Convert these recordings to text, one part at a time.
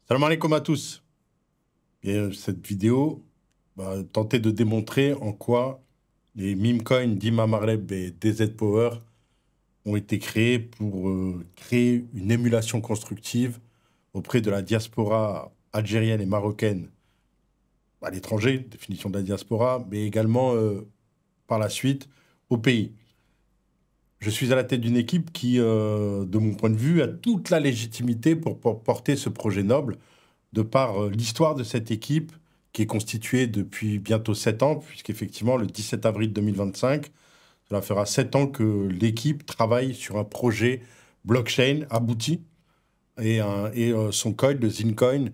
Salam alaikum à tous. Cette vidéo va tenter de démontrer en quoi les meme coins d'Imam Marleb et DZ Power ont été créés pour créer une émulation constructive auprès de la diaspora algérienne et marocaine à l'étranger, définition de la diaspora, mais également par la suite au pays. Je suis à la tête d'une équipe qui, de mon point de vue, a toute la légitimité pour porter ce projet noble de par l'histoire de cette équipe qui est constituée depuis bientôt 7 ans, puisqu'effectivement, le 17 avril 2025, cela fera 7 ans que l'équipe travaille sur un projet blockchain abouti et son coin, le Zincoin,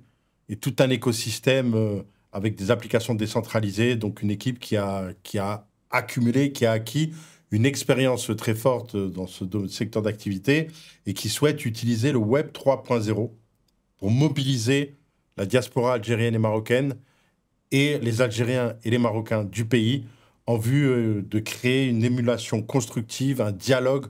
et tout un écosystème avec des applications décentralisées, donc une équipe qui a accumulé, qui a acquis une expérience très forte dans ce secteur d'activité et qui souhaite utiliser le Web 3.0 pour mobiliser la diaspora algérienne et marocaine et les Algériens et les Marocains du pays en vue de créer une émulation constructive, un dialogue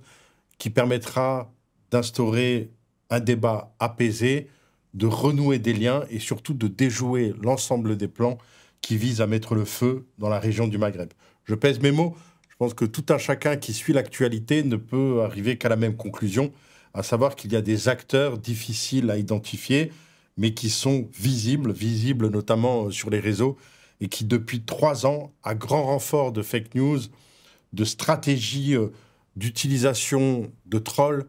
qui permettra d'instaurer un débat apaisé, de renouer des liens et surtout de déjouer l'ensemble des plans qui visent à mettre le feu dans la région du Maghreb. Je pèse mes mots, je pense que tout un chacun qui suit l'actualité ne peut arriver qu'à la même conclusion, à savoir qu'il y a des acteurs difficiles à identifier, mais qui sont visibles notamment sur les réseaux, et qui depuis 3 ans, à grand renfort de fake news, de stratégies d'utilisation de trolls,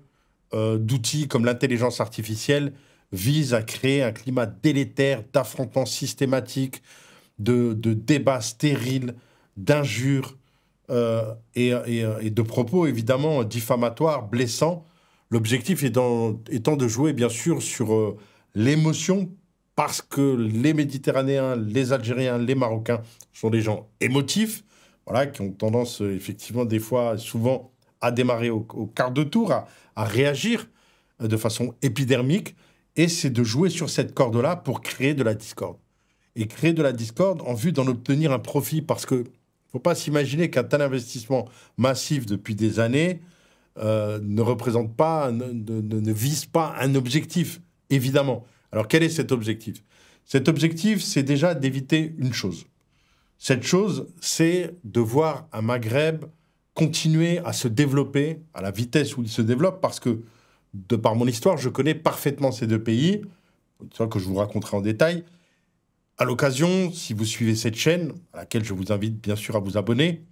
d'outils comme l'intelligence artificielle, visent à créer un climat délétère d'affrontements systématiques, de débats stériles, d'injures et de propos évidemment diffamatoires, blessants. L'objectif étant de jouer bien sûr sur l'émotion, parce que les Méditerranéens, les Algériens, les Marocains sont des gens émotifs, voilà, qui ont tendance effectivement des fois, souvent, à démarrer au quart de tour, à réagir de façon épidermique, et c'est de jouer sur cette corde-là pour créer de la discorde. Et créer de la discorde en vue d'en obtenir un profit, parce que faut pas s'imaginer qu'un tel investissement massif depuis des années ne représente pas, ne vise pas un objectif, évidemment. Alors quel est cet objectif? Cet objectif, c'est déjà d'éviter une chose. Cette chose, c'est de voir un Maghreb continuer à se développer à la vitesse où il se développe, parce que, de par mon histoire, je connais parfaitement ces deux pays, que je vous raconterai en détail. À l'occasion, si vous suivez cette chaîne, à laquelle je vous invite bien sûr à vous abonner,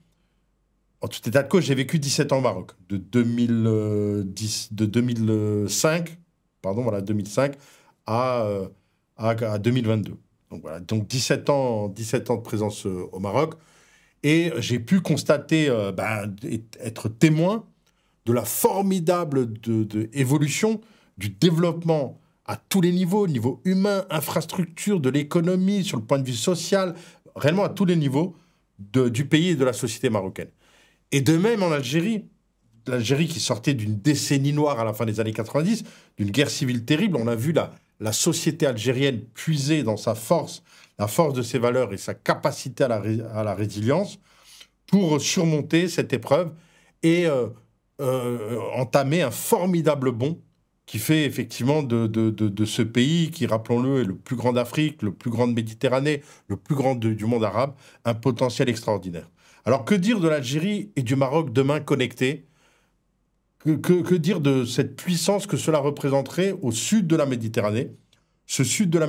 en tout état de cause, j'ai vécu 17 ans au Maroc, de 2005, pardon, voilà, 2005 à, à 2022. Donc voilà, donc 17 ans de présence au Maroc. Et j'ai pu constater, être témoin de la formidable évolution du développement à tous les niveaux, niveau humain, infrastructure, de l'économie, sur le point de vue social, réellement à tous les niveaux du pays et de la société marocaine. Et de même en Algérie, l'Algérie qui sortait d'une décennie noire à la fin des années 90, d'une guerre civile terrible, on a vu la société algérienne puiser dans sa force, la force de ses valeurs et sa capacité à la résilience pour surmonter cette épreuve et entamer un formidable bond qui fait effectivement de ce pays, qui, rappelons-le, est le plus grand d'Afrique, le plus grand de Méditerranée, le plus grand du monde arabe, un potentiel extraordinaire. Alors que dire de l'Algérie et du Maroc demain connectés? Que dire de cette puissance que cela représenterait au sud de la Méditerranée? Ce sud de la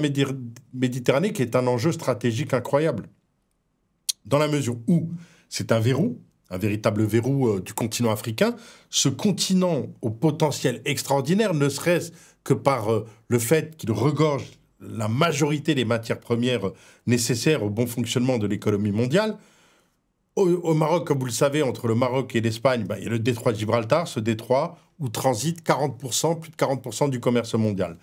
Méditerranée qui est un enjeu stratégique incroyable, dans la mesure où c'est un verrou, un véritable verrou du continent africain. Ce continent au potentiel extraordinaire, ne serait-ce que par le fait qu'il regorge la majorité des matières premières nécessaires au bon fonctionnement de l'économie mondiale. Au Maroc, comme vous le savez, entre le Maroc et l'Espagne, il y a le détroit de Gibraltar, ce détroit où transite 40%, plus de 40% du commerce mondial.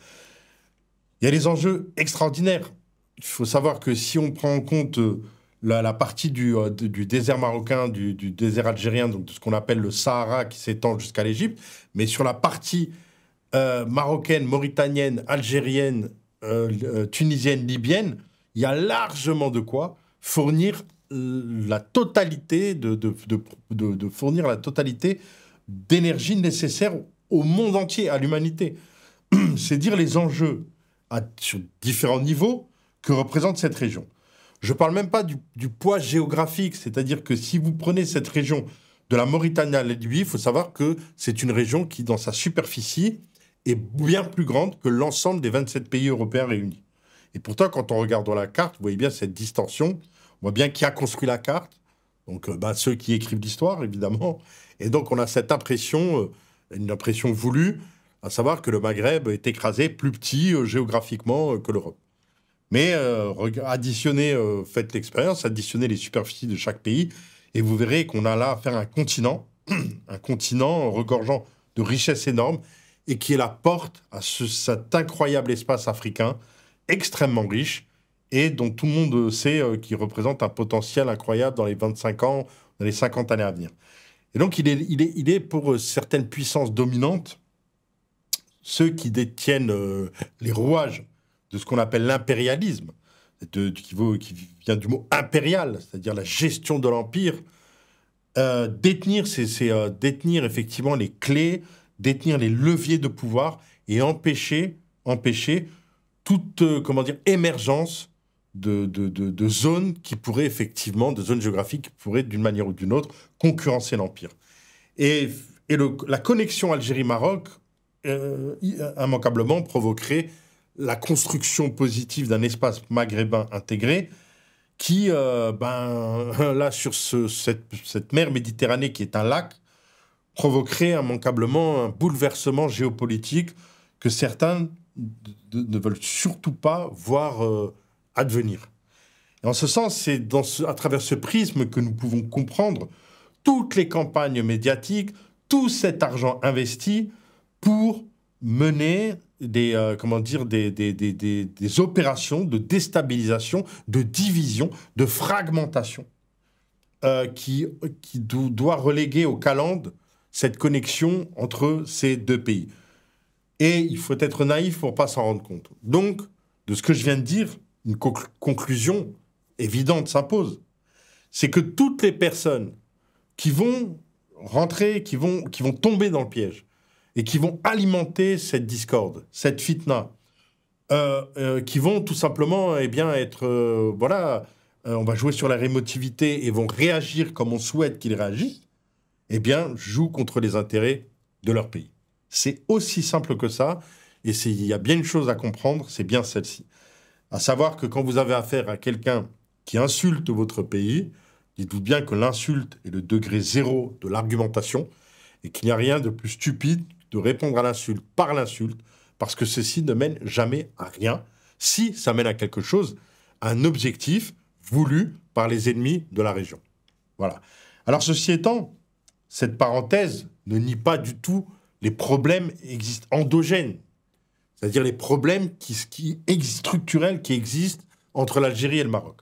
Il y a des enjeux extraordinaires. Il faut savoir que si on prend en compte la partie du désert marocain, du désert algérien, donc de ce qu'on appelle le Sahara qui s'étend jusqu'à l'Égypte, mais sur la partie marocaine, mauritanienne, algérienne, tunisienne, libyenne, il y a largement de quoi fournir la totalité de fournir la totalité d'énergie nécessaire au monde entier, à l'humanité. C'est dire les enjeux sur différents niveaux que représente cette région. Je ne parle même pas du poids géographique, c'est-à-dire que si vous prenez cette région de la Mauritanie à la Libye, il faut savoir que c'est une région qui, dans sa superficie, est bien plus grande que l'ensemble des 27 pays européens réunis. Et pourtant, quand on regarde dans la carte, vous voyez bien cette distorsion, on voit bien qui a construit la carte, donc ceux qui écrivent l'histoire, évidemment, et donc on a cette impression, une impression voulue, à savoir que le Maghreb est écrasé plus petit géographiquement que l'Europe. Mais additionnez, faites l'expérience, additionnez les superficies de chaque pays, et vous verrez qu'on a là affaire à un continent regorgeant de richesses énormes, et qui est la porte à cet incroyable espace africain, extrêmement riche, et dont tout le monde sait qu'il représente un potentiel incroyable dans les 25 ans, dans les 50 années à venir. Et donc il est pour certaines puissances dominantes, ceux qui détiennent les rouages de ce qu'on appelle l'impérialisme, qui vient du mot impérial, c'est-à-dire la gestion de l'empire, détenir effectivement les clés, détenir les leviers de pouvoir et empêcher toute émergence de zones qui pourraient effectivement, de zones géographiques qui pourraient d'une manière ou d'une autre concurrencer l'empire. Et la connexion Algérie-Maroc immanquablement provoquerait la construction positive d'un espace maghrébin intégré qui, là, sur cette mer Méditerranée qui est un lac, provoquerait immanquablement un bouleversement géopolitique que certains ne veulent surtout pas voir advenir. Et en ce sens, c'est à travers ce prisme que nous pouvons comprendre toutes les campagnes médiatiques, tout cet argent investi pour mener des opérations de déstabilisation, de division, de fragmentation, qui doit reléguer au calendes cette connexion entre ces deux pays. Et il faut être naïf pour ne pas s'en rendre compte. Donc, de ce que je viens de dire, une conclusion évidente s'impose. C'est que toutes les personnes qui vont rentrer, qui vont tomber dans le piège, et qui vont alimenter cette discorde, cette fitna, qui vont tout simplement être... on va jouer sur la émotivité et vont réagir comme on souhaite qu'ils réagissent, jouent contre les intérêts de leur pays. C'est aussi simple que ça, et il y a bien une chose à comprendre, c'est bien celle-ci. À savoir que quand vous avez affaire à quelqu'un qui insulte votre pays, dites-vous bien que l'insulte est le degré zéro de l'argumentation, et qu'il n'y a rien de plus stupide de répondre à l'insulte par l'insulte, parce que ceci ne mène jamais à rien, si ça mène à quelque chose, à un objectif voulu par les ennemis de la région. Voilà. Alors, ceci étant, cette parenthèse ne nie pas du tout les problèmes endogènes, c'est-à-dire les problèmes structurels qui existent entre l'Algérie et le Maroc.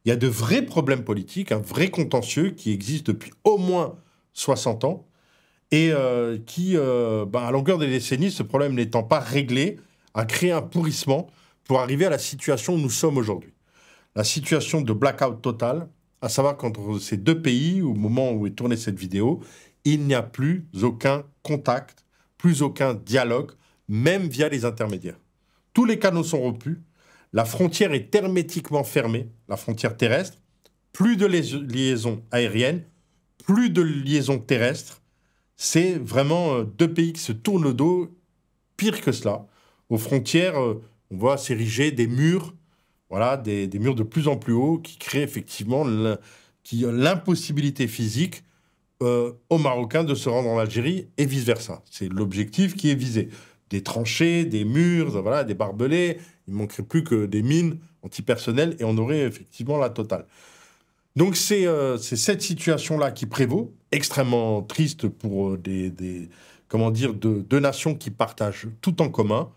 Il y a de vrais problèmes politiques, un vrai contentieux qui existe depuis au moins 60 ans, et à longueur des décennies, ce problème n'étant pas réglé, a créé un pourrissement pour arriver à la situation où nous sommes aujourd'hui. La situation de blackout total, à savoir qu'entre ces deux pays, au moment où est tournée cette vidéo, il n'y a plus aucun contact, plus aucun dialogue, même via les intermédiaires. Tous les canaux sont rompus, la frontière est hermétiquement fermée, la frontière terrestre, plus de liaisons aériennes, plus de liaisons terrestres. C'est vraiment deux pays qui se tournent le dos. Pire que cela, aux frontières, on voit s'ériger des murs, des murs de plus en plus hauts qui créent effectivement l'impossibilité physique aux Marocains de se rendre en Algérie et vice-versa. C'est l'objectif qui est visé. Des tranchées, des murs, des barbelés. Il ne manquerait plus que des mines antipersonnelles et on aurait effectivement la totale. Donc c'est cette situation-là qui prévaut, extrêmement triste pour deux nations qui partagent tout en commun.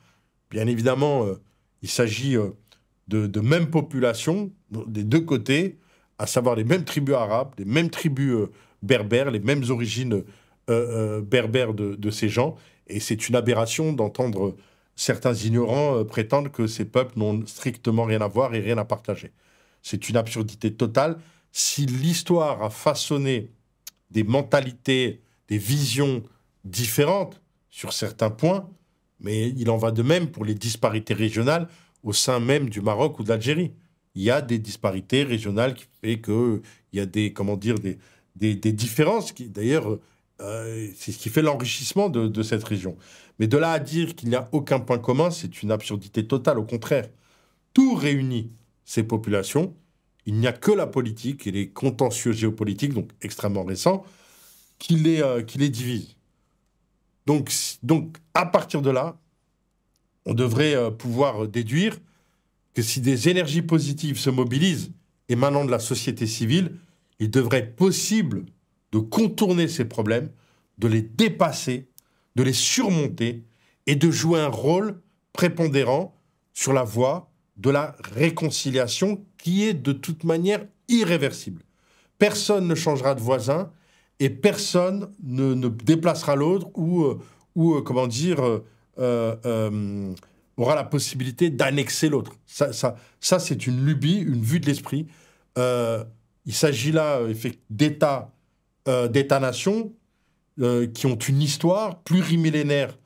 Bien évidemment, il s'agit de mêmes populations des deux côtés, à savoir les mêmes tribus arabes, les mêmes tribus berbères, les mêmes origines berbères de ces gens. Et c'est une aberration d'entendre certains ignorants prétendre que ces peuples n'ont strictement rien à voir et rien à partager. C'est une absurdité totale. Si l'histoire a façonné des mentalités, des visions différentes sur certains points, Mais il en va de même pour les disparités régionales au sein même du Maroc ou de l'Algérie. Il y a des disparités régionales qui fait que il y a des, comment dire, des différences qui, d'ailleurs, c'est ce qui fait l'enrichissement de cette région. Mais de là à dire qu'il n'y a aucun point commun, c'est une absurdité totale. Au contraire, tout réunit ces populations. Il n'y a que la politique et les contentieux géopolitiques, donc extrêmement récents, qui les divisent. Donc, à partir de là, on devrait pouvoir déduire que si des énergies positives se mobilisent émanant de la société civile, il devrait être possible de contourner ces problèmes, de les dépasser, de les surmonter et de jouer un rôle prépondérant sur la voie de la réconciliation qui est de toute manière irréversible. Personne ne changera de voisin et personne ne déplacera l'autre ou comment dire, aura la possibilité d'annexer l'autre. Ça c'est une lubie, une vue de l'esprit. Il s'agit là d'États-nations qui ont une histoire plurimillénaire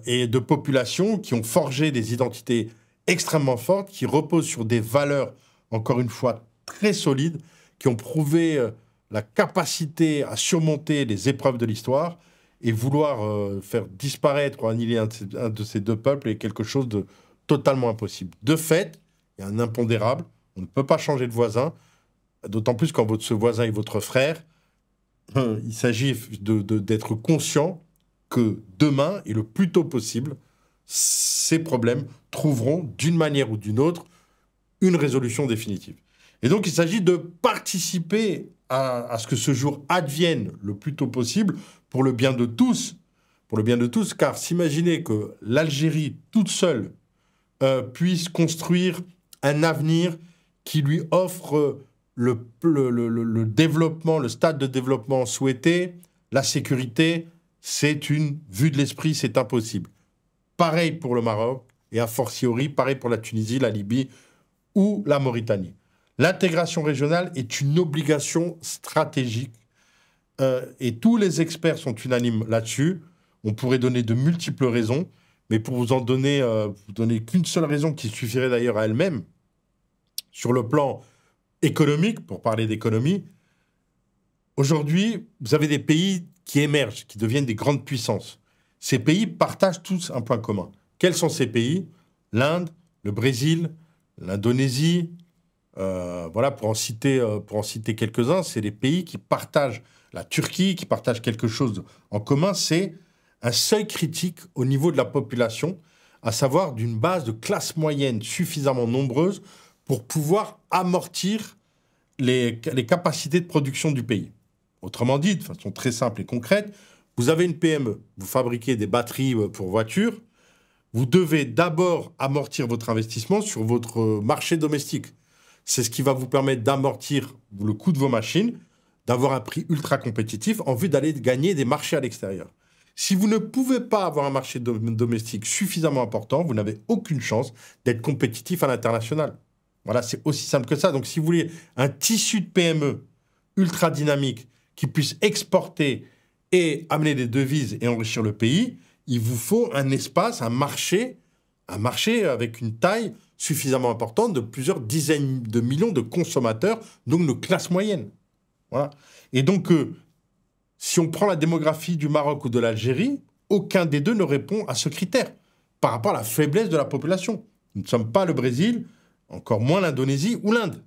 et de populations qui ont forgé des identités extrêmement fortes, qui reposent sur des valeurs, encore une fois, très solides, qui ont prouvé la capacité à surmonter les épreuves de l'histoire et vouloir faire disparaître ou annihiler un de ces deux peuples est quelque chose de totalement impossible. De fait, il y a un impondérable, on ne peut pas changer de voisin, d'autant plus quand ce voisin est votre frère. Il s'agit d'être conscient que demain, et le plus tôt possible, ces problèmes trouveront, d'une manière ou d'une autre, une résolution définitive. Et donc, il s'agit de participer à ce que ce jour advienne le plus tôt possible pour le bien de tous. Pour le bien de tous, car s'imaginer que l'Algérie, toute seule, puisse construire un avenir qui lui offre le développement, le stade de développement souhaité, la sécurité, c'est une vue de l'esprit, c'est impossible. Pareil pour le Maroc, et a fortiori, pareil pour la Tunisie, la Libye ou la Mauritanie. L'intégration régionale est une obligation stratégique et tous les experts sont unanimes là-dessus. On pourrait donner de multiples raisons, mais pour vous donner qu'une seule raison qui suffirait d'ailleurs à elle-même, sur le plan économique, pour parler d'économie, aujourd'hui, vous avez des pays qui émergent, qui deviennent des grandes puissances. Ces pays partagent tous un point commun. Quels sont ces pays ? L'Inde, le Brésil, l'Indonésie, voilà, pour en citer quelques-uns, c'est les pays qui partagent, la Turquie, qui partagent quelque chose en commun, c'est un seuil critique au niveau de la population, à savoir d'une base de classe moyenne suffisamment nombreuse pour pouvoir amortir les capacités de production du pays. Autrement dit, de façon très simple et concrète, vous avez une PME, vous fabriquez des batteries pour voitures, vous devez d'abord amortir votre investissement sur votre marché domestique. C'est ce qui va vous permettre d'amortir le coût de vos machines, d'avoir un prix ultra compétitif en vue d'aller gagner des marchés à l'extérieur. Si vous ne pouvez pas avoir un marché domestique suffisamment important, vous n'avez aucune chance d'être compétitif à l'international. Voilà, c'est aussi simple que ça. Donc, si vous voulez un tissu de PME ultra dynamique qui puisse exporter et amener des devises et enrichir le pays, il vous faut un espace, un marché avec une taille suffisamment importante de plusieurs dizaines de millions de consommateurs, donc de classe moyenne. Voilà. Et donc, si on prend la démographie du Maroc ou de l'Algérie, aucun des deux ne répond à ce critère par rapport à la faiblesse de la population. Nous ne sommes pas le Brésil, encore moins l'Indonésie ou l'Inde.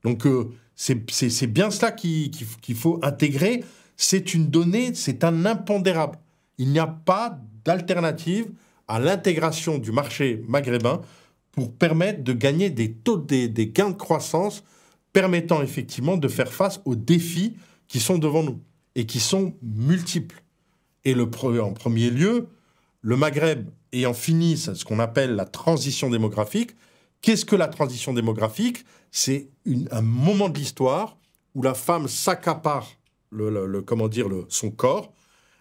Donc, c'est bien cela qu'il faut intégrer. C'est une donnée, c'est un impondérable. Il n'y a pas d'alternative à l'intégration du marché maghrébin pour permettre de gagner des gains de croissance permettant effectivement de faire face aux défis qui sont devant nous et qui sont multiples. Et en premier lieu, le Maghreb ayant fini ce qu'on appelle la transition démographique. Qu'est-ce que la transition démographique ? C'est un moment de l'histoire où la femme s'accapare son corps,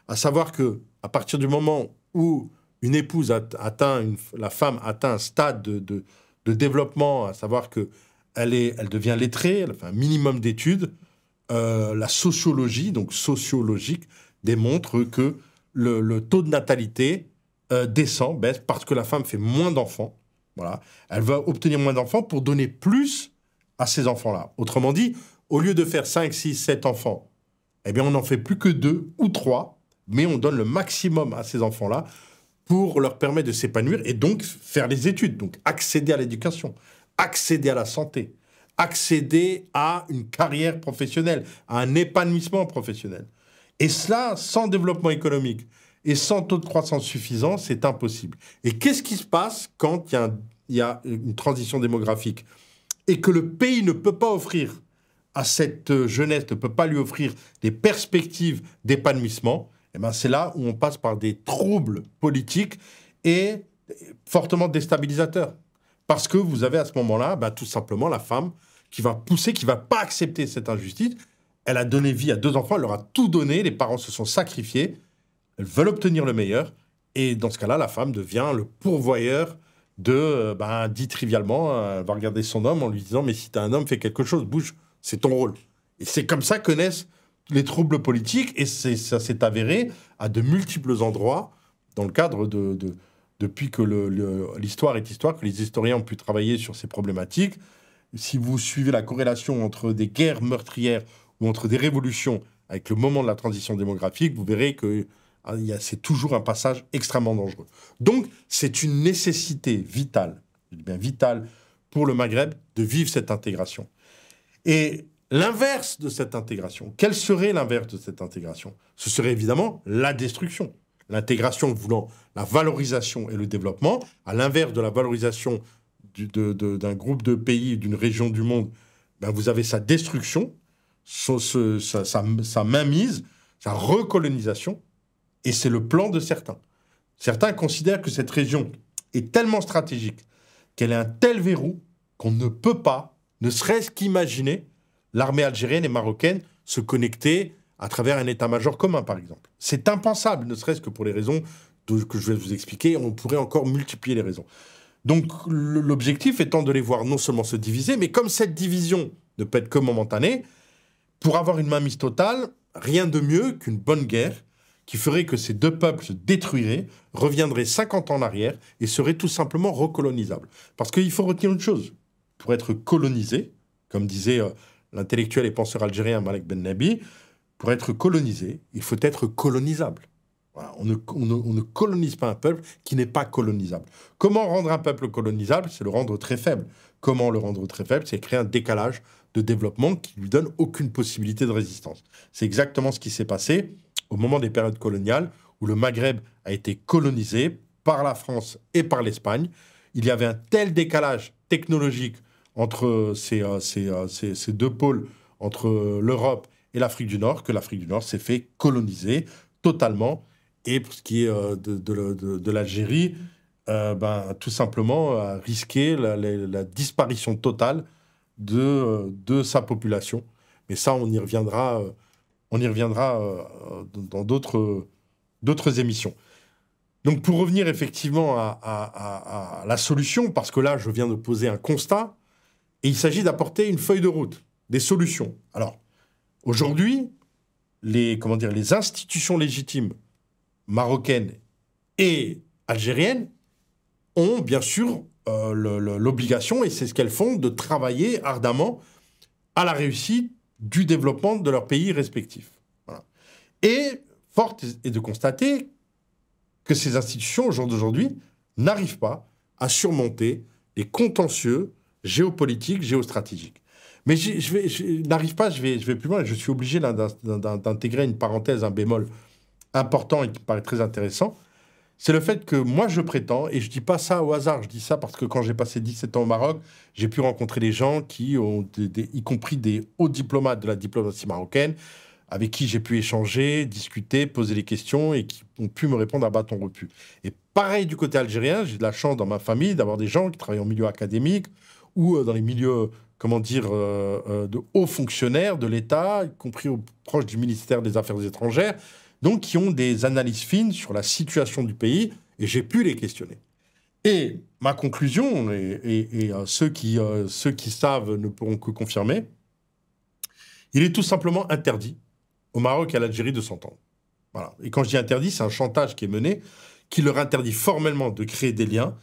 à savoir que à partir du moment où une épouse la femme atteint un stade de développement, à savoir que elle devient lettrée, elle fait un minimum d'études, la sociologie, donc sociologique, démontre que le taux de natalité descend, baisse, parce que la femme fait moins d'enfants. Voilà. Elle va obtenir moins d'enfants pour donner plus à ces enfants-là. Autrement dit, au lieu de faire 5, 6, 7 enfants, eh bien, on n'en fait plus que 2 ou 3, mais on donne le maximum à ces enfants-là pour leur permettre de s'épanouir et donc faire les études, donc accéder à l'éducation, accéder à la santé, accéder à une carrière professionnelle, à un épanouissement professionnel. Et cela, sans développement économique et sans taux de croissance suffisant, c'est impossible. Et qu'est-ce qui se passe quand il y a une transition démographique et que le pays ne peut pas offrir à cette jeunesse, ne peut pas lui offrir des perspectives d'épanouissement? Eh ben, c'est là où on passe par des troubles politiques et fortement déstabilisateurs. Parce que vous avez à ce moment-là, tout simplement, la femme qui va pousser, qui ne va pas accepter cette injustice. Elle a donné vie à 2 enfants, elle leur a tout donné, les parents se sont sacrifiés, elles veulent obtenir le meilleur, et dans ce cas-là, la femme devient le pourvoyeur dit trivialement, elle va regarder son homme en lui disant « Mais si tu as un homme, fais quelque chose, bouge, c'est ton rôle ». Et c'est comme ça que naissent les troubles politiques, et ça s'est avéré à de multiples endroits, dans le cadre depuis que l'histoire est histoire, que les historiens ont pu travailler sur ces problématiques. Si vous suivez la corrélation entre des guerres meurtrières ou entre des révolutions avec le moment de la transition démographique, vous verrez que c'est toujours un passage extrêmement dangereux. Donc, c'est une nécessité vitale, je dis bien vitale, pour le Maghreb de vivre cette intégration. Et l'inverse de cette intégration, quel serait l'inverse de cette intégration? Ce serait évidemment la destruction. L'intégration voulant la valorisation et le développement, à l'inverse de la valorisation d'un groupe de pays, d'une région du monde, vous avez sa destruction, sa mainmise, sa recolonisation, et c'est le plan de certains. Certains considèrent que cette région est tellement stratégique, qu'elle est un tel verrou qu'on ne peut pas, ne serait-ce qu'imaginer, l'armée algérienne et marocaine se connecter à travers un état-major commun, par exemple. C'est impensable, ne serait-ce que pour les raisons que je vais vous expliquer. On pourrait encore multiplier les raisons. Donc, l'objectif étant de les voir non seulement se diviser, mais comme cette division ne peut être que momentanée, pour avoir une mainmise totale, rien de mieux qu'une bonne guerre qui ferait que ces 2 peuples se détruiraient, reviendraient 50 ans en arrière et seraient tout simplement recolonisables. Parce qu'il faut retenir une chose. Pour être colonisé, comme disait l'intellectuel et penseur algérien Malek Ben Nabi, pour être colonisé, il faut être colonisable. Voilà, on ne colonise pas un peuple qui n'est pas colonisable. Comment rendre un peuple colonisable? C'est le rendre très faible. Comment le rendre très faible? C'est créer un décalage de développement qui ne lui donne aucune possibilité de résistance. C'est exactement ce qui s'est passé au moment des périodes coloniales où le Maghreb a été colonisé par la France et par l'Espagne. Il y avait un tel décalage technologique entre ces 2 pôles, entre l'Europe et l'Afrique du Nord, que l'Afrique du Nord s'est fait coloniser totalement. Et pour ce qui est de l'Algérie, tout simplement risquer la disparition totale de sa population. Mais ça, on y reviendra dans d'autres émissions. Donc, pour revenir effectivement à la solution, parce que là, je viens de poser un constat, et il s'agit d'apporter une feuille de route, des solutions. Alors, aujourd'hui, les institutions légitimes marocaines et algériennes ont bien sûr l'obligation, et c'est ce qu'elles font, de travailler ardemment à la réussite du développement de leurs pays respectifs. Voilà. Et forte est de constater que ces institutions, au jour d'aujourd'hui, n'arrivent pas à surmonter les contentieux géopolitiques, géostratégiques. Mais n'arrive pas, je vais plus loin, je suis obligé d'intégrer une parenthèse, un bémol important et qui me paraît très intéressant. C'est le fait que moi, je prétends, et je ne dis pas ça au hasard, je dis ça parce que quand j'ai passé 17 ans au Maroc, j'ai pu rencontrer des gens qui ont, y compris des hauts diplomates de la diplomatie marocaine, avec qui j'ai pu échanger, discuter, poser des questions et qui ont pu me répondre à bâton rompu. Et pareil du côté algérien, j'ai de la chance dans ma famille d'avoir des gens qui travaillent en milieu académique ou dans les milieux, de hauts fonctionnaires de l'État, y compris proches du ministère des Affaires étrangères, donc qui ont des analyses fines sur la situation du pays, et j'ai pu les questionner. Et ma conclusion, et ceux qui savent ne pourront que confirmer, il est tout simplement interdit au Maroc et à l'Algérie de s'entendre. Voilà. Et quand je dis interdit, c'est un chantage qui est mené, qui leur interdit formellement de créer des liens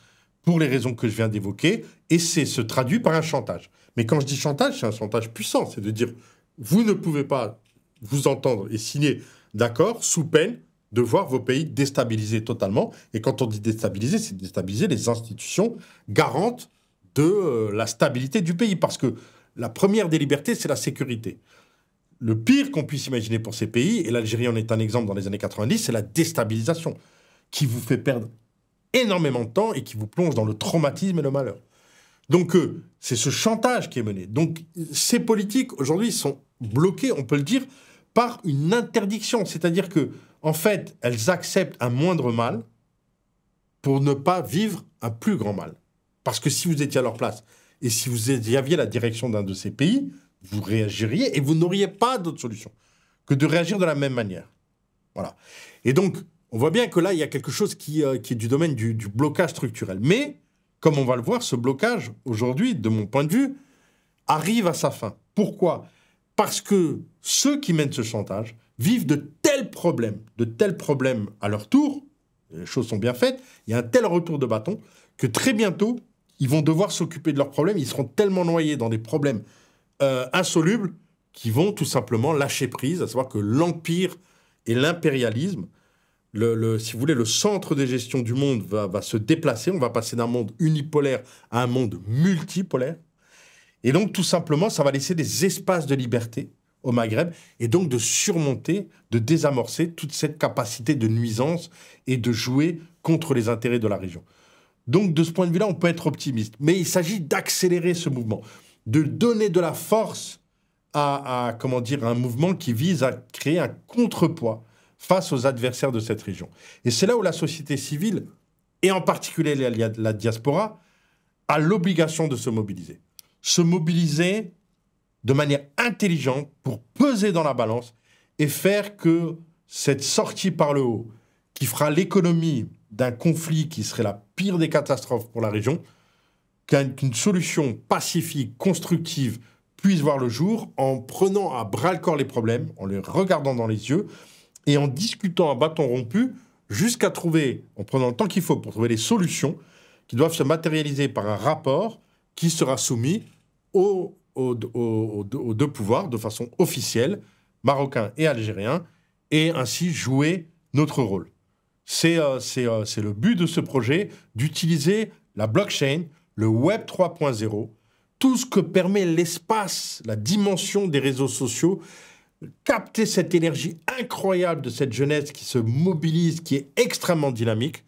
pour les raisons que je viens d'évoquer, et c'est se traduit par un chantage. Mais quand je dis chantage, c'est un chantage puissant, c'est de dire, vous ne pouvez pas vous entendre et signer d'accord sous peine de voir vos pays déstabilisés totalement. Et quand on dit déstabiliser, c'est déstabiliser les institutions garantes de la stabilité du pays. Parce que la première des libertés, c'est la sécurité. Le pire qu'on puisse imaginer pour ces pays, et l'Algérie en est un exemple dans les années 90, c'est la déstabilisation, qui vous fait perdre énormément de temps et qui vous plonge dans le traumatisme et le malheur. Donc, c'est ce chantage qui est mené. Donc, ces politiques, aujourd'hui, sont bloquées, on peut le dire, par une interdiction. C'est-à-dire que, en fait, elles acceptent un moindre mal pour ne pas vivre un plus grand mal. Parce que si vous étiez à leur place et si vous aviez la direction d'un de ces pays, vous réagiriez et vous n'auriez pas d'autre solution que de réagir de la même manière. Voilà. Et donc, on voit bien que là, il y a quelque chose qui est du domaine du blocage structurel. Mais, comme on va le voir, ce blocage, aujourd'hui, de mon point de vue, arrive à sa fin. Pourquoi ? Parce que ceux qui mènent ce chantage vivent de tels problèmes à leur tour, les choses sont bien faites, il y a un tel retour de bâton, que très bientôt, ils vont devoir s'occuper de leurs problèmes, ils seront tellement noyés dans des problèmes insolubles qu'ils vont tout simplement lâcher prise, à savoir que l'empire et l'impérialisme, si vous voulez, le centre de gestion du monde va se déplacer, on va passer d'un monde unipolaire à un monde multipolaire, et donc tout simplement, ça va laisser des espaces de liberté au Maghreb, et donc de surmonter, de désamorcer toute cette capacité de nuisance et de jouer contre les intérêts de la région. Donc, de ce point de vue-là, on peut être optimiste. Mais il s'agit d'accélérer ce mouvement, de donner de la force à un mouvement qui vise à créer un contrepoids face aux adversaires de cette région. Et c'est là où la société civile, et en particulier la diaspora, a l'obligation de se mobiliser. Se mobiliser de manière intelligente pour peser dans la balance et faire que cette sortie par le haut, qui fera l'économie d'un conflit qui serait la pire des catastrophes pour la région, qu'une solution pacifique, constructive, puisse voir le jour en prenant à bras-le-corps les problèmes, en les regardant dans les yeux et en discutant à bâton rompu jusqu'à trouver, en prenant le temps qu'il faut pour trouver les solutions qui doivent se matérialiser par un rapport qui sera soumis aux deux pouvoirs de façon officielle, marocain et algérien, et ainsi jouer notre rôle. C'est le but de ce projet, d'utiliser la blockchain, le Web 3.0, tout ce que permet l'espace, la dimension des réseaux sociaux, capter cette énergie incroyable de cette jeunesse qui se mobilise, qui est extrêmement dynamique,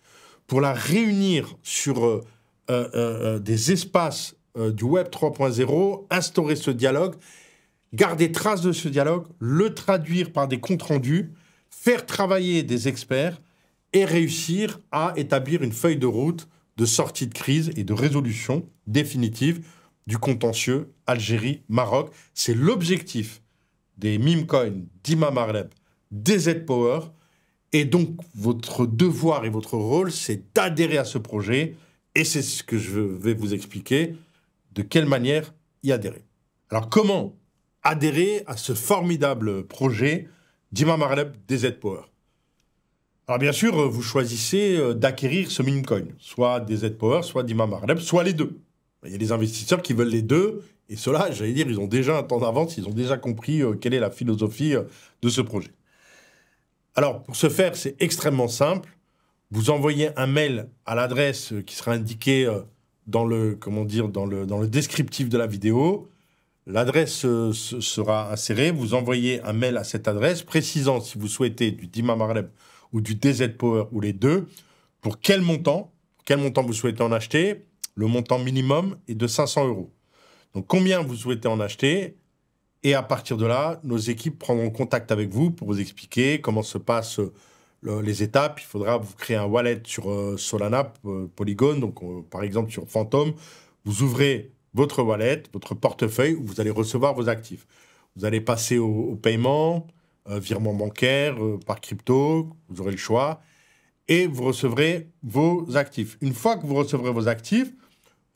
pour la réunir sur des espaces du Web 3.0, instaurer ce dialogue, garder trace de ce dialogue, le traduire par des comptes rendus, faire travailler des experts et réussir à établir une feuille de route de sortie de crise et de résolution définitive du contentieux Algérie-Maroc. C'est l'objectif des meme coins, d'Imam Marleb, DZ Power. Et donc, votre devoir et votre rôle, c'est d'adhérer à ce projet. Et c'est ce que je vais vous expliquer, de quelle manière y adhérer. Alors, comment adhérer à ce formidable projet d'Imam Marleb, DZ Power ? Alors, bien sûr, vous choisissez d'acquérir ce meme coin, soit DZ Power, soit d'Imam Marleb, soit les deux. Il y a des investisseurs qui veulent les deux, et ceux-là, j'allais dire, ils ont déjà un temps d'avance, ils ont déjà compris quelle est la philosophie de ce projet. Alors, pour ce faire, c'est extrêmement simple. Vous envoyez un mail à l'adresse qui sera indiquée dans le descriptif de la vidéo. L'adresse sera insérée. Vous envoyez un mail à cette adresse précisant si vous souhaitez du d'Imam Marleb ou du DZ Power ou les deux, pour quel montant vous souhaitez en acheter. Le montant minimum est de 500 €. Donc, combien vous souhaitez en acheter ? Et à partir de là, nos équipes prendront contact avec vous pour vous expliquer comment se passent les étapes. Il faudra vous créer un wallet sur Solana, Polygon, donc par exemple sur Phantom. Vous ouvrez votre wallet, votre portefeuille, où vous allez recevoir vos actifs. Vous allez passer au paiement, virement bancaire, par crypto, vous aurez le choix, et vous recevrez vos actifs. Une fois que vous recevrez vos actifs,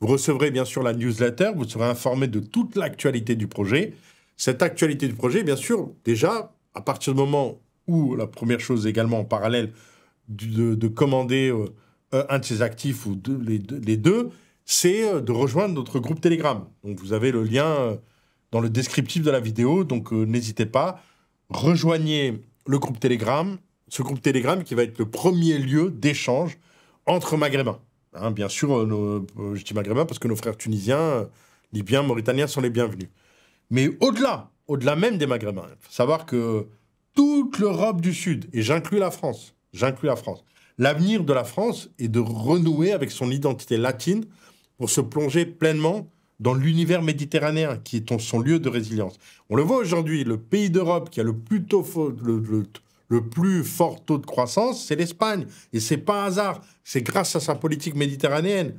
vous recevrez bien sûr la newsletter, vous serez informé de toute l'actualité du projet. Cette actualité du projet, bien sûr, déjà, à partir du moment où, la première chose également en parallèle de commander un de ses actifs ou les deux, c'est de rejoindre notre groupe Telegram. Donc vous avez le lien dans le descriptif de la vidéo, donc n'hésitez pas, rejoignez le groupe Telegram, ce groupe Telegram qui va être le premier lieu d'échange entre Maghrébins. Hein, bien sûr, je dis Maghrébins parce que nos frères tunisiens, libyens, mauritaniens sont les bienvenus. Mais au-delà même des Maghrébins, il faut savoir que toute l'Europe du Sud, et j'inclus la France, l'avenir de la France est de renouer avec son identité latine pour se plonger pleinement dans l'univers méditerranéen, qui est son lieu de résilience. On le voit aujourd'hui, le pays d'Europe qui a le plus fort taux de croissance, c'est l'Espagne. Et c'est pas un hasard, c'est grâce à sa politique méditerranéenne.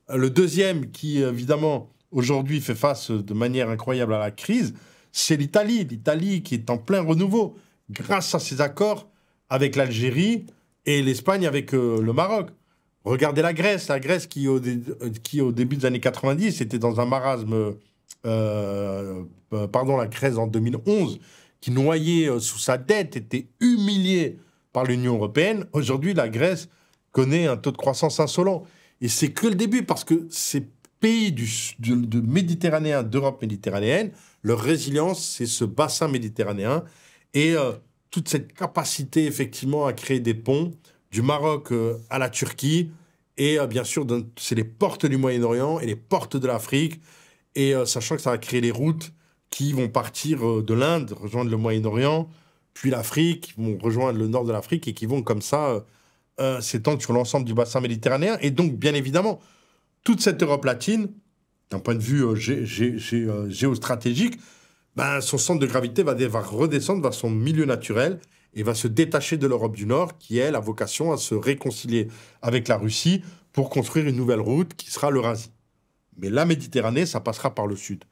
Le deuxième qui, évidemment, aujourd'hui fait face de manière incroyable à la crise, c'est l'Italie. L'Italie qui est en plein renouveau grâce à ses accords avec l'Algérie et l'Espagne avec le Maroc. Regardez la Grèce qui au début des années 90 était dans un marasme, la Grèce en 2011, qui noyait sous sa dette, était humiliée par l'Union européenne. Aujourd'hui, la Grèce connaît un taux de croissance insolent. Et c'est que le début, parce que ces pays méditerranéens, d'Europe méditerranéenne, leur résilience, c'est ce bassin méditerranéen et toute cette capacité, effectivement, à créer des ponts du Maroc à la Turquie. Et bien sûr, c'est les portes du Moyen-Orient et les portes de l'Afrique. Et sachant que ça va créer les routes qui vont partir de l'Inde, rejoindre le Moyen-Orient, puis l'Afrique, qui vont rejoindre le nord de l'Afrique et qui vont comme ça s'étendre sur l'ensemble du bassin méditerranéen. Et donc, bien évidemment, toute cette Europe latine, d'un point de vue géostratégique, son centre de gravité va redescendre vers son milieu naturel et va se détacher de l'Europe du Nord, qui, elle, a vocation à se réconcilier avec la Russie pour construire une nouvelle route qui sera l'Eurasie. Mais la Méditerranée, ça passera par le sud.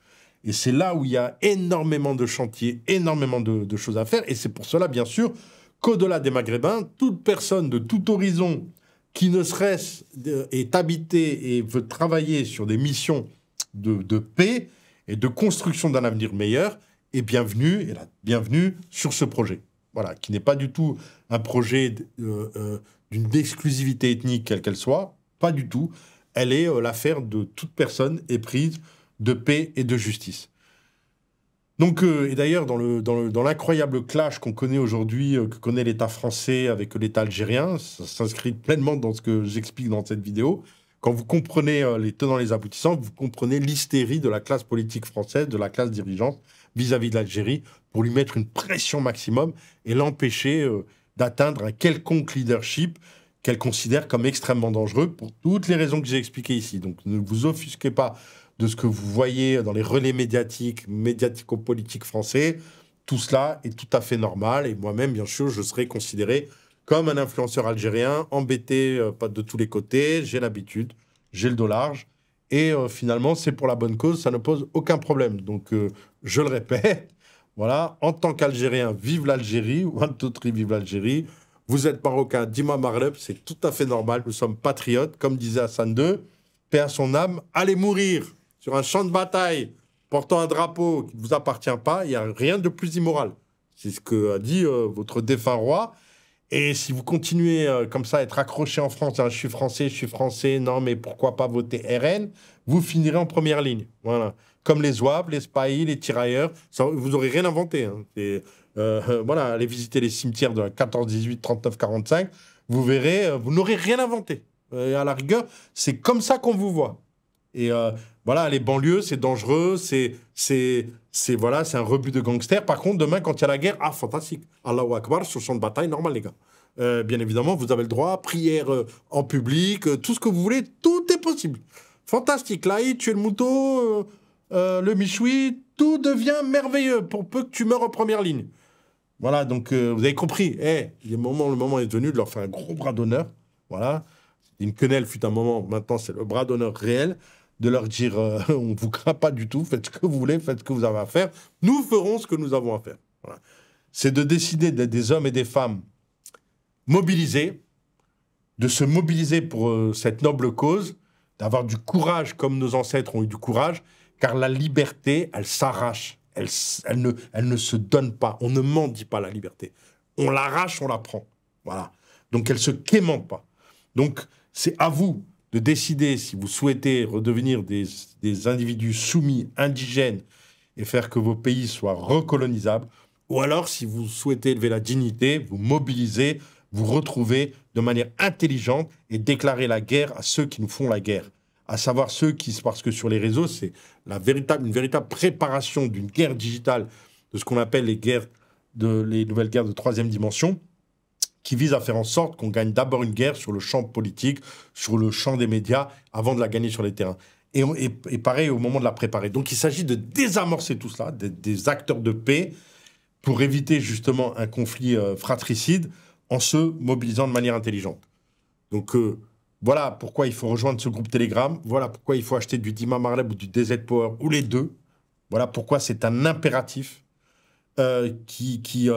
Et c'est là où il y a énormément de chantiers, énormément de choses à faire. Et c'est pour cela, bien sûr, qu'au-delà des Maghrébins, toute personne de tout horizon qui ne serait-ce est habité et veut travailler sur des missions de paix et de construction d'un avenir meilleur est bienvenue sur ce projet. Voilà, qui n'est pas du tout un projet d'une exclusivité ethnique, quelle qu'elle soit, pas du tout. Elle est l'affaire de toute personne éprise de paix et de justice. Donc, et d'ailleurs, dans l'incroyable clash qu'on connaît aujourd'hui, que connaît l'État français avec l'État algérien, ça s'inscrit pleinement dans ce que j'explique dans cette vidéo. Quand vous comprenez les tenants et les aboutissants, vous comprenez l'hystérie de la classe politique française, de la classe dirigeante vis-à-vis de l'Algérie, pour lui mettre une pression maximum et l'empêcher d'atteindre un quelconque leadership qu'elle considère comme extrêmement dangereux pour toutes les raisons que j'ai expliquées ici. Donc ne vous offusquez pas de ce que vous voyez dans les relais médiatico-politiques français. Tout cela est tout à fait normal et moi-même, bien sûr, je serai considéré comme un influenceur algérien, embêté pas de tous les côtés, j'ai l'habitude, j'ai le dos large. Et finalement, c'est pour la bonne cause, ça ne pose aucun problème. Donc, je le répète, voilà, en tant qu'Algérien, vive l'Algérie, one, two, three, vive l'Algérie. Vous êtes marocain, Dima Maghreb, c'est tout à fait normal, nous sommes patriotes, comme disait Hassan II, paix à son âme, allez mourir sur un champ de bataille, portant un drapeau qui ne vous appartient pas, il n'y a rien de plus immoral. C'est ce qu'a dit votre défunt roi. Et si vous continuez comme ça à être accroché en France, hein, je suis français, non, mais pourquoi pas voter RN, vous finirez en première ligne. Voilà. Comme les Zouaves, les Spahis, les tirailleurs, ça, vous n'aurez rien inventé. Hein. Voilà, allez visiter les cimetières de 14, 18, 39, 45, vous verrez, vous n'aurez rien inventé. À la rigueur, c'est comme ça qu'on vous voit. Et voilà, les banlieues, c'est dangereux, c'est un rebut de gangsters. Par contre, demain, quand il y a la guerre, ah, fantastique. Allahu Akbar, sur le champ de bataille, normal, les gars. Bien évidemment, vous avez le droit, prière en public, tout ce que vous voulez, tout est possible. Fantastique. Là, tuer le mouton, le michoui, tout devient merveilleux pour peu que tu meurs en première ligne. Voilà, donc vous avez compris. Le moment est venu de leur faire un gros bras d'honneur. Voilà. Une quenelle fut un moment, maintenant c'est le bras d'honneur réel, de leur dire on ne vous craint pas du tout, faites ce que vous voulez, faites ce que vous avez à faire, nous ferons ce que nous avons à faire. Voilà. C'est de décider d'être des hommes et des femmes mobilisés, de se mobiliser pour cette noble cause, d'avoir du courage comme nos ancêtres ont eu du courage, car la liberté, elle s'arrache, elle ne se donne pas, on ne mendie pas la liberté. On l'arrache, on la prend. Voilà. Donc, elle ne se quémande pas. Donc, c'est à vous de décider si vous souhaitez redevenir des individus soumis, indigènes, et faire que vos pays soient recolonisables, ou alors si vous souhaitez élever la dignité, vous mobiliser, vous retrouver de manière intelligente et déclarer la guerre à ceux qui nous font la guerre. À savoir ceux qui, parce que sur les réseaux, c'est une véritable préparation d'une guerre digitale, de ce qu'on appelle les nouvelles guerres de troisième dimension, qui vise à faire en sorte qu'on gagne d'abord une guerre sur le champ politique, sur le champ des médias, avant de la gagner sur les terrains. Et pareil au moment de la préparer. Donc il s'agit de désamorcer tout cela, des acteurs de paix, pour éviter justement un conflit fratricide, en se mobilisant de manière intelligente. Donc voilà pourquoi il faut rejoindre ce groupe Telegram, voilà pourquoi il faut acheter du Dima Marleb ou du DZ Power, ou les deux. Voilà pourquoi c'est un impératif qui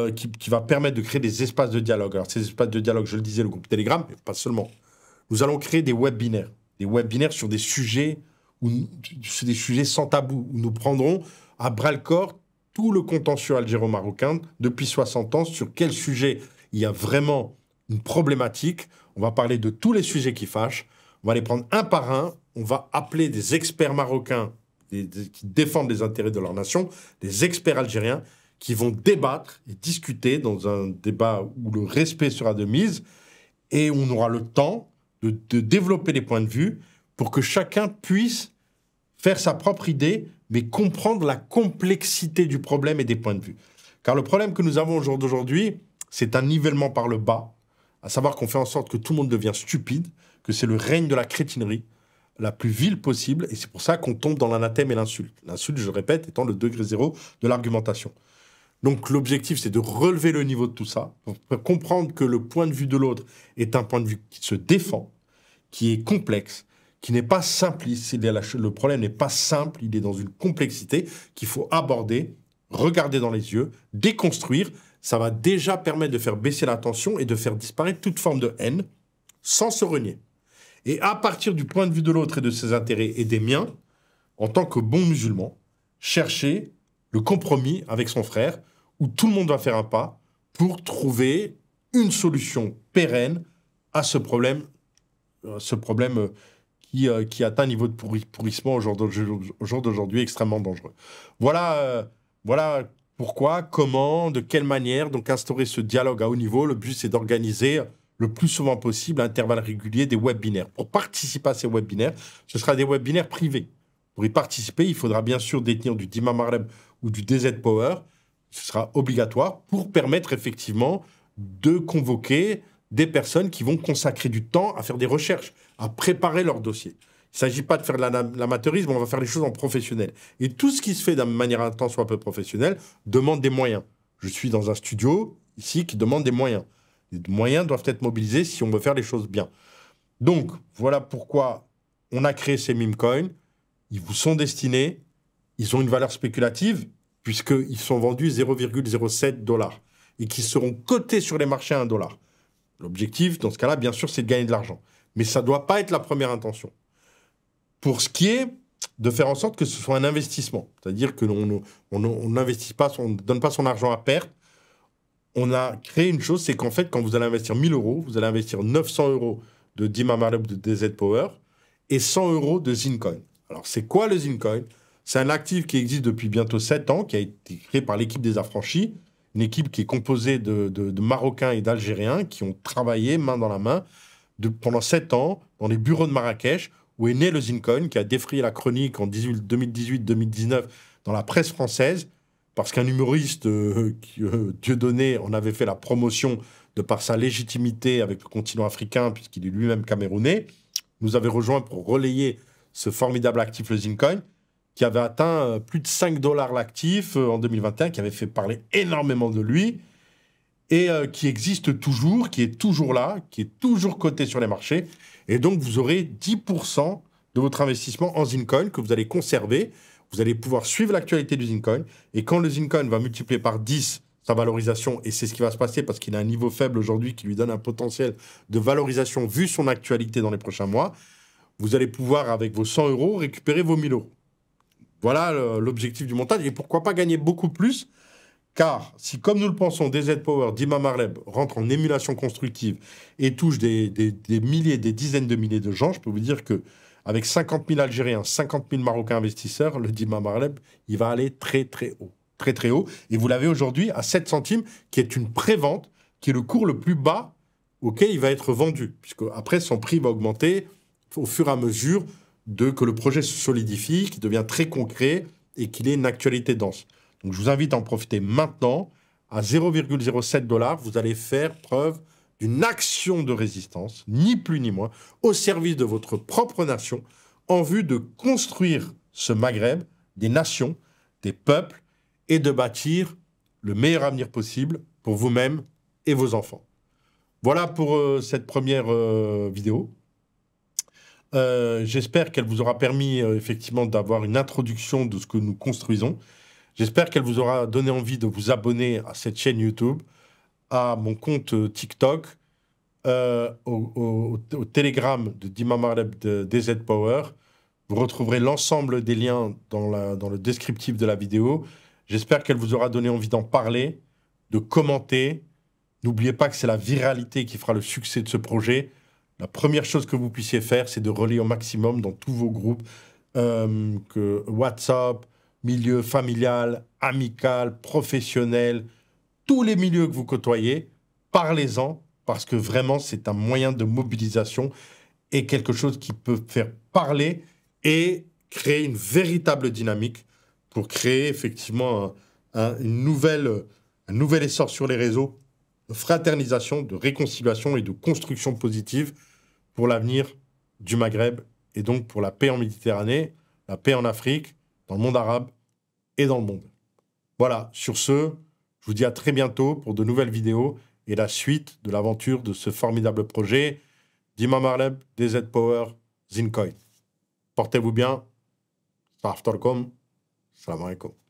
va permettre de créer des espaces de dialogue. Alors ces espaces de dialogue, je le disais, le groupe Telegram, mais pas seulement. Nous allons créer des webinaires sur des sujets sans tabou, où nous prendrons à bras-le-corps tout le contentieux algéro-marocain depuis 60 ans, sur quel sujet il y a vraiment une problématique. On va parler de tous les sujets qui fâchent, on va les prendre un par un, on va appeler des experts marocains qui défendent les intérêts de leur nation, des experts algériens qui vont débattre et discuter dans un débat où le respect sera de mise, et on aura le temps de développer les points de vue pour que chacun puisse faire sa propre idée, mais comprendre la complexité du problème et des points de vue. Car le problème que nous avons au jour d'aujourd'hui, c'est un nivellement par le bas, à savoir qu'on fait en sorte que tout le monde devient stupide, que c'est le règne de la crétinerie la plus vile possible, et c'est pour ça qu'on tombe dans l'anathème et l'insulte. L'insulte, je le répète, étant le degré zéro de l'argumentation. Donc l'objectif, c'est de relever le niveau de tout ça, pour comprendre que le point de vue de l'autre est un point de vue qui se défend, qui est complexe, qui n'est pas simpliste. Le problème n'est pas simple, il est dans une complexité qu'il faut aborder, regarder dans les yeux, déconstruire. Ça va déjà permettre de faire baisser la tension et de faire disparaître toute forme de haine, sans se renier. Et à partir du point de vue de l'autre et de ses intérêts et des miens, en tant que bon musulman, chercher le compromis avec son frère, où tout le monde va faire un pas pour trouver une solution pérenne à ce problème qui atteint un niveau de pourrissement au jour d'aujourd'hui extrêmement dangereux. Voilà pourquoi, comment, de quelle manière, donc instaurer ce dialogue à haut niveau. Le but, c'est d'organiser le plus souvent possible, à intervalles réguliers, des webinaires. Pour participer à ces webinaires, ce sera des webinaires privés. Pour y participer, il faudra bien sûr détenir du Dima Marleb ou du DZ Power. Ce sera obligatoire pour permettre effectivement de convoquer des personnes qui vont consacrer du temps à faire des recherches, à préparer leur dossier. Il ne s'agit pas de faire de l'amateurisme, on va faire les choses en professionnel. Et tout ce qui se fait de manière intense ou un peu professionnelle demande des moyens. Je suis dans un studio, ici, qui demande des moyens. Les moyens doivent être mobilisés si on veut faire les choses bien. Donc, voilà pourquoi on a créé ces meme coins. Ils vous sont destinés, ils ont une valeur spéculative, puisqu'ils sont vendus 0,07 $, et qui seront cotés sur les marchés à 1 $. L'objectif, dans ce cas-là, bien sûr, c'est de gagner de l'argent. Mais ça ne doit pas être la première intention. Pour ce qui est de faire en sorte que ce soit un investissement, c'est-à-dire que on n'investit pas, on ne donne pas son argent à perte. On a créé une chose, c'est qu'en fait, quand vous allez investir 1 000 €, vous allez investir 900 € de Dima Marleb de DZ Power et 100 € de Zincoin. Alors, c'est quoi le Zincoin? C'est un actif qui existe depuis bientôt 7 ans, qui a été créé par l'équipe des Affranchis, une équipe qui est composée de Marocains et d'Algériens qui ont travaillé main dans la main pendant 7 ans dans les bureaux de Marrakech, où est né le Zincoin, qui a défrayé la chronique en 2018-2019 dans la presse française, parce qu'un humoriste, Dieudonné, en avait fait la promotion de par sa légitimité avec le continent africain, puisqu'il est lui-même camerounais, nous avait rejoint pour relayer ce formidable actif, le Zincoin, qui avait atteint plus de 5 $ l'actif en 2021, qui avait fait parler énormément de lui, et qui existe toujours, qui est toujours là, qui est toujours coté sur les marchés. Et donc, vous aurez 10% de votre investissement en Zincoin que vous allez conserver. Vous allez pouvoir suivre l'actualité du Zincoin. Et quand le Zincoin va multiplier par 10 sa valorisation, et c'est ce qui va se passer parce qu'il a un niveau faible aujourd'hui qui lui donne un potentiel de valorisation vu son actualité dans les prochains mois, vous allez pouvoir, avec vos 100 €, récupérer vos 1 000 €. Voilà l'objectif du montage. Et pourquoi pas gagner beaucoup plus Car si, comme nous le pensons, DZ Power, Dima Marleb rentre en émulation constructive et touche des milliers, des dizaines de milliers de gens, je peux vous dire que avec 50 000 Algériens, 50 000 Marocains investisseurs, le Dima Marleb, il va aller très très haut. Très très haut. Et vous l'avez aujourd'hui à 7 centimes, qui est une prévente, qui est le cours le plus bas auquel il va être vendu. Puisque après, son prix va augmenter au fur et à mesure que le projet se solidifie, qu'il devient très concret et qu'il ait une actualité dense. Donc, je vous invite à en profiter maintenant. À 0,07 $, vous allez faire preuve d'une action de résistance, ni plus ni moins, au service de votre propre nation, en vue de construire ce Maghreb, des nations, des peuples, et de bâtir le meilleur avenir possible pour vous-même et vos enfants. Voilà pour cette première vidéo. J'espère qu'elle vous aura permis effectivement d'avoir une introduction de ce que nous construisons. J'espère qu'elle vous aura donné envie de vous abonner à cette chaîne YouTube, à mon compte TikTok, au Telegram de Dima Marleb de DZ Power. Vous retrouverez l'ensemble des liens dans le descriptif de la vidéo. J'espère qu'elle vous aura donné envie d'en parler, de commenter. N'oubliez pas que c'est la viralité qui fera le succès de ce projet. La première chose que vous puissiez faire, c'est de relayer au maximum dans tous vos groupes, que WhatsApp, milieu familial, amical, professionnel, tous les milieux que vous côtoyez, parlez-en, parce que vraiment, c'est un moyen de mobilisation et quelque chose qui peut faire parler et créer une véritable dynamique pour créer effectivement un nouvel essor sur les réseaux de fraternisation, de réconciliation et de construction positive pour l'avenir du Maghreb et donc pour la paix en Méditerranée, la paix en Afrique, dans le monde arabe et dans le monde. Voilà, sur ce, je vous dis à très bientôt pour de nouvelles vidéos et la suite de l'aventure de ce formidable projet. Dima Marleb, DZ Power, Zincoin. Portez-vous bien. Salam alaikum.